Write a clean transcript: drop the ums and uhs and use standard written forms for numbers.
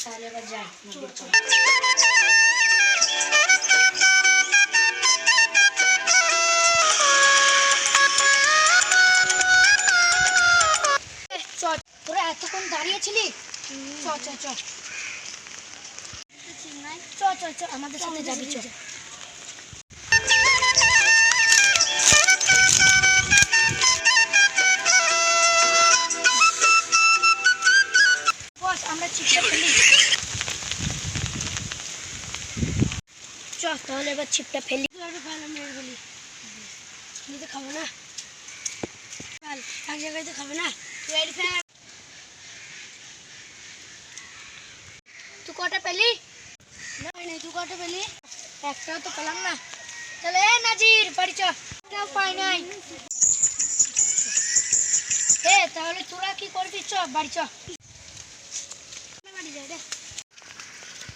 তাহলে এবার যাই। তোরা এতক্ষণ দাঁড়িয়েছিলি? চ চ চ চ চ চ আমাদের সাথে যাবি। চ বস, আমরা ছিপটা ফেলি। চ তাহলে এবার ছিপটা ফেলি। নিতে খাবো না, এক জায়গায় তো খাবে না। তুই কটা পেলি? তুই কটা পেলি? একটাও তো পেলাম না। তাহলে এ নাজির বাড়ি চ। পাই নাই। তাহলে তোরা কি করবি? চ বাড়ি চ।